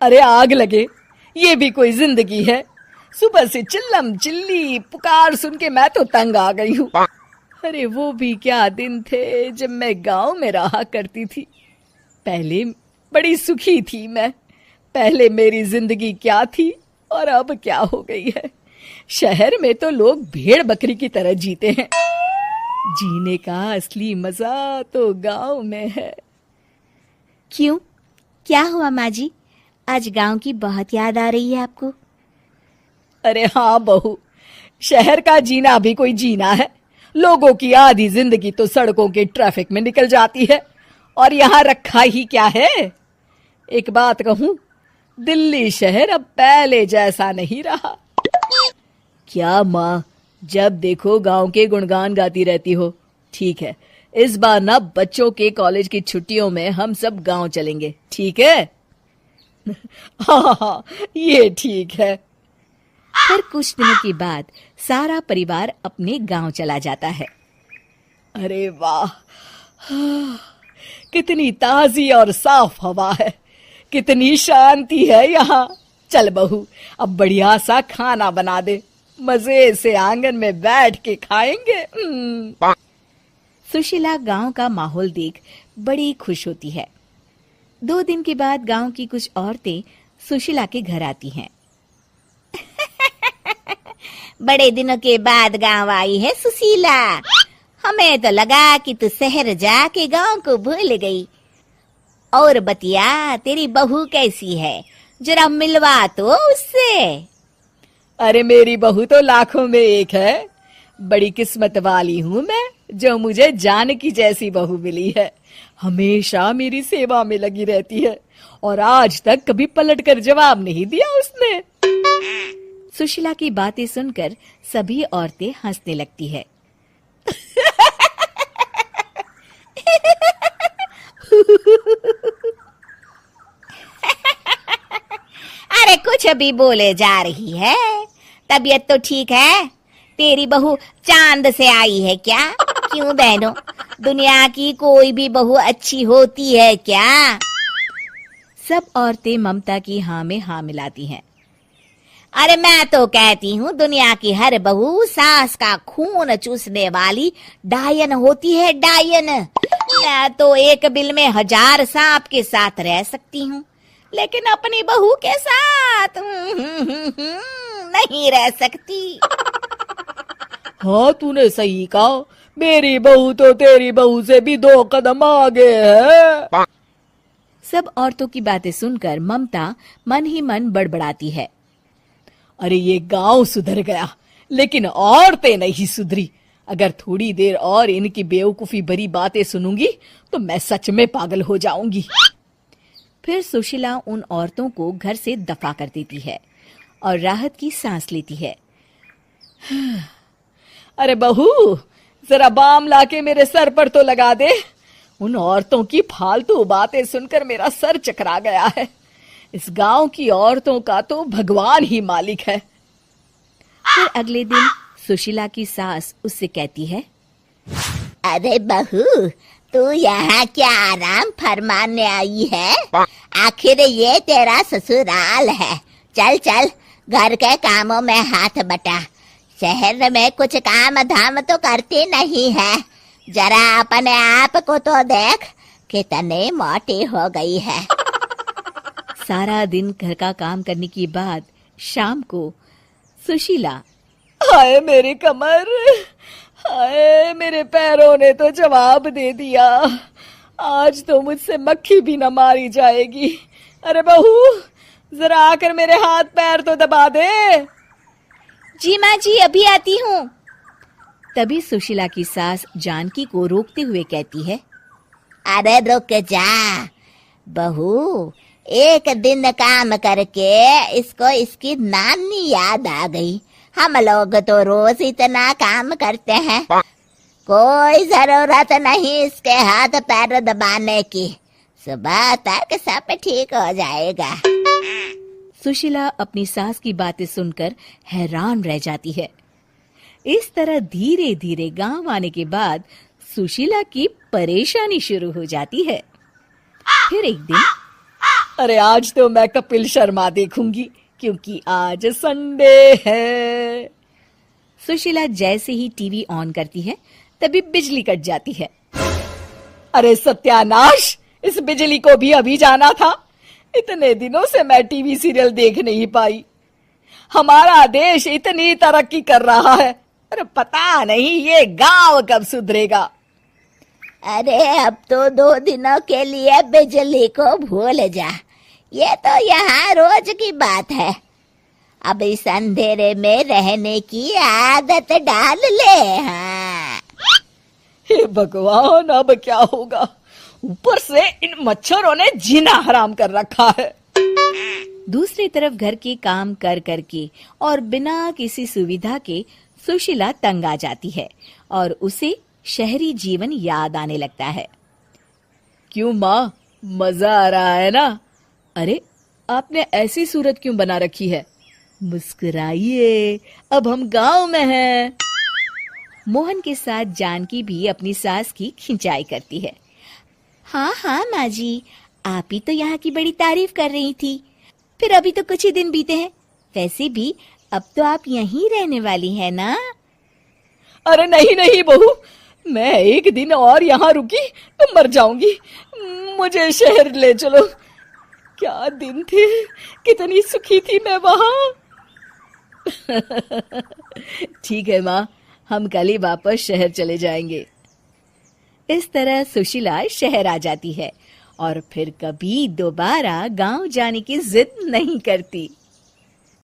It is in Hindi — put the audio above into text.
अरे आग लगे, ये भी कोई जिंदगी है। सुबह से चिल्लम चिल्ली पुकार सुन के मैं तो तंग आ गई हूँ। अरे वो भी क्या दिन थे जब मैं गांव में रहा करती थी। पहले बड़ी सुखी थी मैं। पहले मेरी जिंदगी क्या थी और अब क्या हो गई है। शहर में तो लोग भेड़ बकरी की तरह जीते हैं। जीने का असली मजा तो गांव में है। क्यों, क्या हुआ माँ जी? आज गांव की बहुत याद आ रही है आपको? अरे हाँ बहू, शहर का जीना भी कोई जीना है। लोगों की आधी जिंदगी तो सड़कों के ट्रैफिक में निकल जाती है और यहाँ रखा ही क्या है। एक बात कहूँ, दिल्ली शहर अब पहले जैसा नहीं रहा। क्या माँ, जब देखो गांव के गुणगान गाती रहती हो। ठीक है, इस बार ना बच्चों के कॉलेज की छुट्टियों में हम सब गांव चलेंगे, ठीक है? हाँ, ये ठीक है। फिर कुछ दिनों के बाद सारा परिवार अपने गांव चला जाता है। अरे वाह, कितनी ताजी और साफ हवा है, कितनी शांति है यहाँ। चल बहू, अब बढ़िया सा खाना बना दे, मजे से आंगन में बैठ के खाएंगे। सुशीला गांव का माहौल देख बड़ी खुश होती है। 2 दिन के बाद गांव की कुछ औरतें सुशीला के घर आती हैं। बड़े दिनों के बाद गांव आई है सुशीला। हमें तो लगा कि तू शहर जाके गांव को भूल गई। और बतिया, तेरी बहू कैसी है? जरा मिलवा तो उससे। अरे मेरी बहू तो लाखों में एक है। बड़ी किस्मत वाली हूँ मैं जो मुझे जानकी जैसी बहू मिली है। हमेशा मेरी सेवा में लगी रहती है और आज तक कभी पलट कर जवाब नहीं दिया उसने। सुशीला की बातें सुनकर सभी औरतें हंसने लगती है। अरे कुछ भी बोले जा रही है। तबीयत तो ठीक है? तेरी बहू चांद से आई है क्या? क्यों बहनों, दुनिया की कोई भी बहू अच्छी होती है क्या? सब औरतें ममता की हाँ में हाँ मिलाती हैं। अरे मैं तो कहती हूँ दुनिया की हर बहू सास का खून चूसने वाली डायन होती है, डायन। मैं तो एक बिल में 1000 सांप के साथ रह सकती हूँ, लेकिन अपनी बहू के साथ नहीं रह सकती। हाँ, तूने सही कहा। मेरी बहू तो तेरी बहू से भी 2 कदम आगे है। सब औरतों की बातें सुनकर ममता मन ही मन बड़बड़ाती है। अरे ये गांव सुधर गया, लेकिन औरतें नहीं सुधरी। अगर थोड़ी देर और इनकी बेवकूफी भरी बातें सुनूंगी तो मैं सच में पागल हो जाऊंगी। फिर सुशीला उन औरतों को घर से दफा कर देती है और राहत की सांस लेती है। अरे बहू, जरा बाम लाके मेरे सर पर तो लगा दे। उन औरतों की फालतू बातें सुनकर मेरा सर चकरा गया है। इस गांव की औरतों का तो भगवान ही मालिक है। फिर अगले दिन सुशीला की सास उससे कहती है, अरे बहू, तू यहाँ क्या आराम फरमाने आई है? आखिर ये तेरा ससुराल है। चल चल, घर के कामों में हाथ बटा। शहर में कुछ काम धाम तो करती नहीं है। जरा अपने आप को तो देख, कितनी मोटी हो गई है। सारा दिन घर का काम करने के बाद शाम को सुशीला, हाय मेरी कमर, हाय मेरे पैरों ने तो जवाब दे दिया। आज तो मुझसे मक्खी भी न मारी जाएगी। अरे बहू, जरा आकर मेरे हाथ पैर तो दबा दे। जी माँ जी, अभी आती हूँ। तभी सुशीला की सास जानकी को रोकते हुए कहती है, अरे रुक जा बहू, एक दिन काम करके इसको इसकी नानी याद आ गई। हम लोग तो रोज इतना काम करते हैं, कोई जरूरत नहीं इसके हाथ पैर दबाने की। सुबह तक सब ठीक हो जाएगा। सुशीला अपनी सास की बातें सुनकर हैरान रह जाती है। इस तरह धीरे धीरे गांव आने के बाद सुशीला की परेशानी शुरू हो जाती है। फिर एक दिन, अरे आज तो मैं कपिल शर्मा देखूंगी क्योंकि आज संडे है। सुशीला जैसे ही टीवी ऑन करती है तभी बिजली कट जाती है। अरे सत्यानाश, इस बिजली को भी अभी जाना था। इतने दिनों से मैं टीवी सीरियल देख नहीं पाई। हमारा देश इतनी तरक्की कर रहा है, अरे पता नहीं ये गांव कब सुधरेगा। अरे अब तो 2 दिनों के लिए बिजली को भूल जा, ये तो यहाँ रोज की बात है। अब इस अंधेरे में रहने की आदत डाल ले। हाँ। हे भगवान, अब क्या होगा? ऊपर से इन मच्छरों ने जीना हराम कर रखा है। दूसरी तरफ घर के काम कर करके और बिना किसी सुविधा के सुशीला तंग आ जाती है और उसे शहरी जीवन याद आने लगता है। क्यों माँ, मजा आ रहा है ना? अरे आपने ऐसी सूरत क्यों बना रखी है? मुस्कुराइए, अब हम गांव में हैं। मोहन के साथ जानकी भी अपनी सास की खिंचाई करती है। हाँ हाँ माँ जी, आप ही तो यहाँ की बड़ी तारीफ कर रही थी। फिर अभी तो कुछ ही दिन बीते हैं, वैसे भी अब तो आप यहीं रहने वाली है ना? अरे नहीं नहीं बहू, मैं एक दिन और यहाँ रुकी तो मर जाऊंगी। मुझे शहर ले चलो। क्या दिन थे, कितनी सुखी थी मैं वहां। ठीक है माँ, हम कल ही वापस शहर चले जाएंगे। इस तरह सुशीला शहर आ जाती है और फिर कभी दोबारा गांव जाने की जिद नहीं करती।